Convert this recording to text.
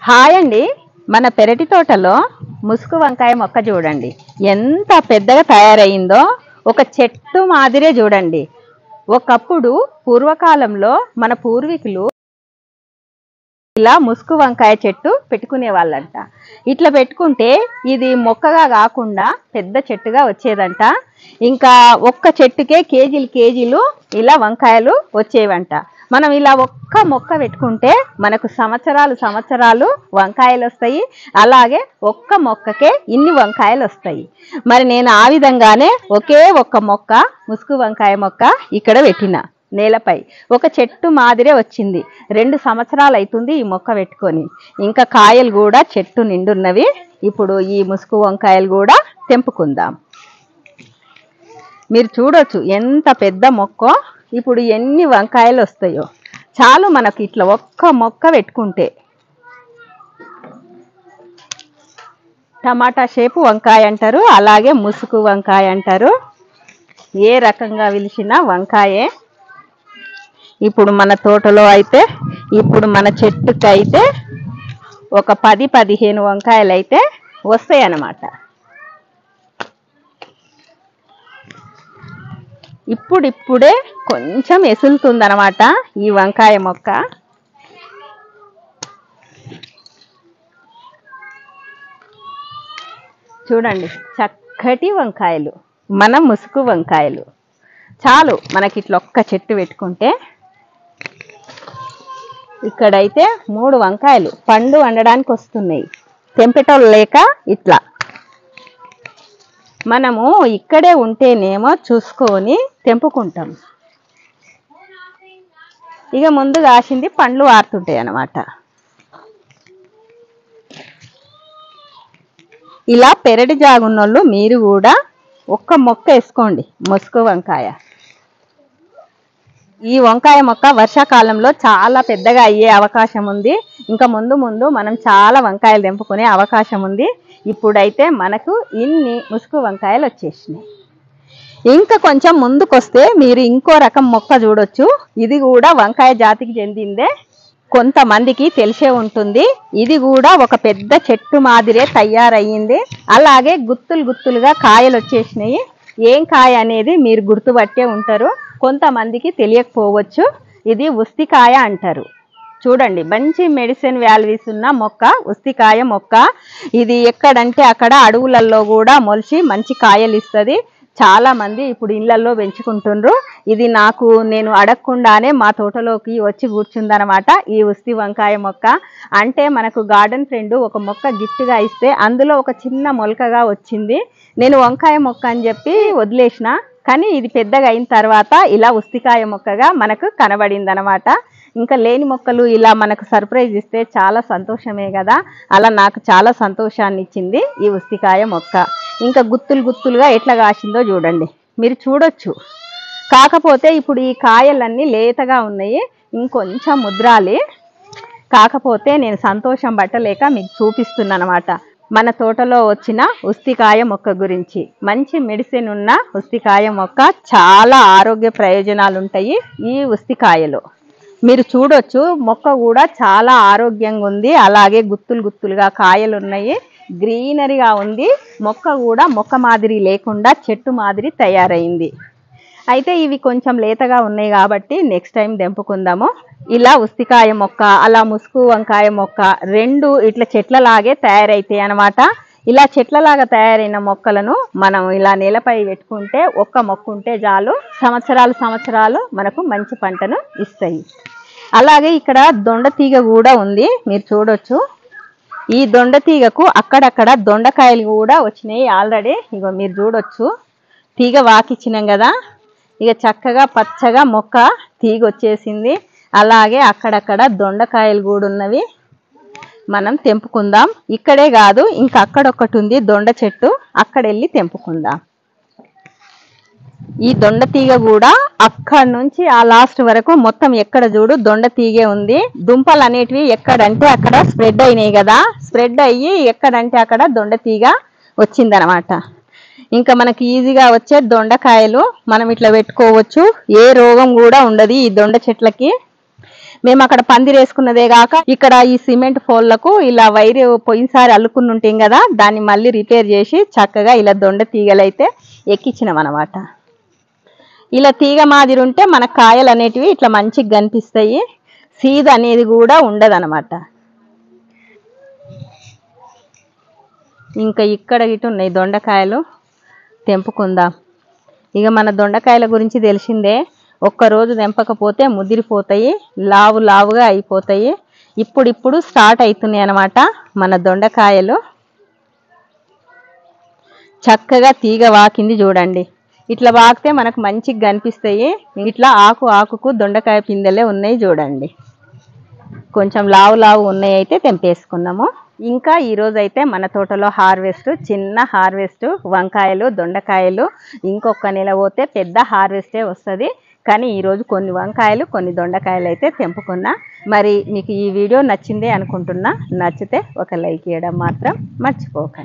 Hi అండి. మన పెరటి తోటలో ముసుగు వంకాయ మొక్క చూడండి ఎంత పెద్దగా తయారైందో. ఒక చెట్టు మాదిరే చూడండి. ఒకప్పుడు పూర్వకాలంలో మన పూర్వీకులు ఇలా ముసుగు వంకాయ చెట్టు పెట్టుకునే వాళ్ళంట. ఇట్లా పెట్టుకుంటే ఇది మొక్కగా కాకుండా పెద్ద చెట్టుగా వచ్చేదంట. ఇంకా ఒక్క చెట్టుకే కేజీలు ఇలా వంకాయలు వచ్చేవంట. మనం ఇలా ఒక్క మొక్క పెట్టుకుంటే మనకు సంవత్సరాలు వంకాయలు వస్తాయి. అలాగే ఒక్క మొక్కకే ఇన్ని వంకాయలు వస్తాయి. మరి నేను ఆ విధంగానే ఒక్క మొక్క ముసుగు వంకాయ మొక్క ఇక్కడ పెట్టిన నేలపై. ఒక చెట్టు మాదిరే వచ్చింది. 2 సంవత్సరాలు అవుతుంది ఈ మొక్క పెట్టుకొని. ఇంకా కాయలు కూడా చెట్టు నిండున్నవి. ఇప్పుడు ఈ ముసుగు వంకాయలు కూడా తెంపుకుందాం. మీరు చూడొచ్చు ఎంత పెద్ద మొక్క. ఇప్పుడు ఎన్ని వంకాయలు వస్తాయో. చాలు మనకి ఇట్లా ఒక్క మొక్క పెట్టుకుంటే. టమాటా షేపు వంకాయ అంటారు, అలాగే ముసుగు వంకాయ అంటారు. ఏ రకంగా పిలిచినా వంకాయే. ఇప్పుడు మన తోటలో అయితే, ఇప్పుడు మన చెట్టుకి అయితే ఒక 10-15 వంకాయలు అయితే వస్తాయి అన్నమాట. ఇప్పుడిప్పుడే కొంచెం ఎసులుతుందన్నమాట ఈ వంకాయ మొక్క. చూడండి చక్కటి వంకాయలు, మన ముసుగు వంకాయలు. చాలు మనకి ఇట్లా ఒక్క చెట్టు పెట్టుకుంటే. ఇక్కడైతే 3 వంకాయలు పండు వండడానికి వస్తున్నాయి. తెంపేటోళ్ళు లేక ఇట్లా మనము ఇక్కడే ఉంటేనేమో చూసుకొని తెంపుకుంటాం. ఇక ముందు కాసింది పండ్లు ఆరుతుంటాయి అన్నమాట. ఇలా పెరటి జాగున్నోళ్ళు మీరు కూడా ఒక్క మొక్క వేసుకోండి ముసుగు వంకాయ. ఈ వంకాయ మొక్క వర్షాకాలంలో చాలా పెద్దగా అయ్యే అవకాశం ఉంది. ఇంకా ముందు మనం చాలా వంకాయలు తెంపుకునే అవకాశం ఉంది. ఇప్పుడైతే మనకు ఇన్ని ముసుగు వంకాయలు వచ్చేసినాయి. ఇంకా కొంచెం ముందుకొస్తే మీరు ఇంకో రకం మొక్క చూడొచ్చు. ఇది కూడా వంకాయ జాతికి చెందిందే. కొంతమందికి తెలిసే ఉంటుంది. ఇది కూడా ఒక పెద్ద చెట్టు మాదిరే తయారయ్యింది. అలాగే గుత్తులుగా కాయలు వచ్చేసినాయి. ఏం కాయ అనేది మీరు గుర్తుపట్టే ఉంటారు. కొంతమందికి తెలియకపోవచ్చు. ఇది ఉస్తికాయ అంటారు. చూడండి మంచి మెడిసిన్ వాల్యూస్ ఉన్న మొక్క ఉస్తికాయ మొక్క. ఇది ఎక్కడంటే అక్కడ అడవులలో కూడా మొలిచి మంచి కాయలు ఇస్తుంది. చాలా మంది ఇప్పుడు ఇళ్లలో పెంచుకుంటుండ్రు. ఇది నేను అడగకుండానే మా తోటలోకి వచ్చి కూర్చుందనమాట ఈ ఉస్తి వంకాయ మొక్క. అంటే మనకు గార్డెన్ ఫ్రెండ్ ఒక మొక్క గిఫ్ట్గా ఇస్తే అందులో ఒక చిన్న మొలకగా వచ్చింది. నేను వంకాయ మొక్క అని చెప్పి వదిలేసిన. కానీ ఇది పెద్దగా అయిన తర్వాత ఇలా ఉస్తికాయ మొక్కగా మనకు కనబడింది అనమాట. ఇంకా లేని మొక్కలు ఇలా మనకు సర్ప్రైజ్ ఇస్తే చాలా సంతోషమే కదా. అలా నాకు చాలా సంతోషాన్ని ఇచ్చింది ఈ ఉస్తికాయ మొక్క. ఇంకా గుత్తులుగా ఎట్లా కాసిందో చూడండి, మీరు చూడొచ్చు. కాకపోతే ఇప్పుడు ఈ కాయలన్నీ లేతగా ఉన్నాయి. ఇంకొంచెం ముద్రాలి. కాకపోతే నేను సంతోషం పట్టలేక మీకు చూపిస్తున్నాను అనమాట మన తోటలో వచ్చిన ఉస్తికాయ మొక్క గురించి. మంచి మెడిసిన్ ఉన్న ఉస్తికాయ మొక్క. చాలా ఆరోగ్య ప్రయోజనాలు ఉంటాయి ఈ ఉస్తికాయలో. మీరు చూడొచ్చు మొక్క కూడా చాలా ఆరోగ్యంగా ఉంది. అలాగే గుత్తులుగా కాయలు ఉన్నాయి. గ్రీనరీగా ఉంది. మొక్క కూడా మొక్క మాదిరి లేకుండా చెట్టు మాదిరి తయారైంది. అయితే ఇవి కొంచెం లేతగా ఉన్నాయి కాబట్టి నెక్స్ట్ టైం తెంపుకుందాము. ఇలా ఉస్తికాయ మొక్క, అలా ముసుగు వంకాయ మొక్క 2 ఇట్లా చెట్లలాగే తయారైతాయి అన్నమాట. ఇలా చెట్లలాగా తయారైన మొక్కలను మనం ఇలా నేలపై పెట్టుకుంటే ఒక్క మొక్క ఉంటే చాలు సంవత్సరాలు మనకు మంచి పంటను ఇస్తాయి. అలాగే ఇక్కడ దొండ తీగ కూడా ఉంది. మీరు చూడొచ్చు. ఈ దొండ తీగకు అక్కడక్కడ దొండకాయలు కూడా వచ్చినాయి ఆల్రెడీ. ఇగో మీరు చూడొచ్చు. తీగ వాకిచ్చినాం కదా. ఇక చక్కగా పచ్చగా మొక్క తీగ వచ్చేసింది. అలాగే అక్కడక్కడ దొండకాయలు కూడా ఉన్నవి. మనం తెంపుకుందాం. ఇక్కడే కాదు ఇంకా అక్కడొక్కటి ఉంది దొండ చెట్టు. అక్కడ వెళ్ళి తెంపుకుందాం. ఈ దొండ తీగ కూడా అక్కడ నుంచి ఆ లాస్ట్ వరకు మొత్తం ఎక్కడ చూడు దొండ తీగే ఉంది. దుంపలు అనేటివి ఎక్కడంటే అక్కడ స్ప్రెడ్ అయినాయి కదా. స్ప్రెడ్ అయ్యి ఎక్కడంటే అక్కడ దొండ తీగ వచ్చిందనమాట. ఇంకా మనకి ఈజీగా వచ్చే దొండకాయలు మనం ఇట్లా పెట్టుకోవచ్చు. ఏ రోగం కూడా ఉండదు ఈ దొండ చెట్లకి. మేము అక్కడ పందిరేసుకున్నదే కాక ఇక్కడ ఈ సిమెంట్ ఫోల్లకు ఇలా వైరు పోయినసారి అల్లుకుని ఉంటాం కదా, దాన్ని మళ్ళీ రిపేర్ చేసి చక్కగా ఇలా దొండ తీగలైతే ఎక్కించినాం అనమాట. ఇలా తీగ మాదిరి ఉంటే మన కాయలు అనేటివి ఇట్లా మంచిగా కనిపిస్తాయి, సీద అనేది కూడా ఉండదన్నమాట. ఇంకా ఇక్కడ ఇటు ఉన్నాయి దొండకాయలు, తెంపుకుందాం. ఇక మన దొండకాయల గురించి తెలిసిందే, ఒక్కరోజు తెంపకపోతే ముదిరిపోతాయి, లావు లావుగా అయిపోతాయి. ఇప్పుడు స్టార్ట్ అవుతున్నాయి అన్నమాట మన దొండకాయలు. చక్కగా తీగ వాకింది చూడండి, ఇట్లా వాకితే మనకు మంచిగా కనిపిస్తాయి. ఇట్లా ఆకుకు దొండకాయ పిందెలే ఉన్నాయి చూడండి, కొంచెం లావు లావు ఉన్నాయి, అయితే తెంపేసుకున్నాము. ఇంకా ఈరోజు అయితే మన తోటలో హార్వెస్ట్, చిన్న హార్వెస్ట్ వంకాయలు దొండకాయలు. ఇంకొక నెల పోతే పెద్ద హార్వెస్టే వస్తుంది. కానీ ఈరోజు కొన్ని వంకాయలు కొన్ని దొండకాయలు అయితే తెంపుకున్నా. మరి మీకు ఈ వీడియో నచ్చిందే అనుకుంటున్నా. నచ్చితే ఒక లైక్ ఇవ్వడం మాత్రం మర్చిపోకండి.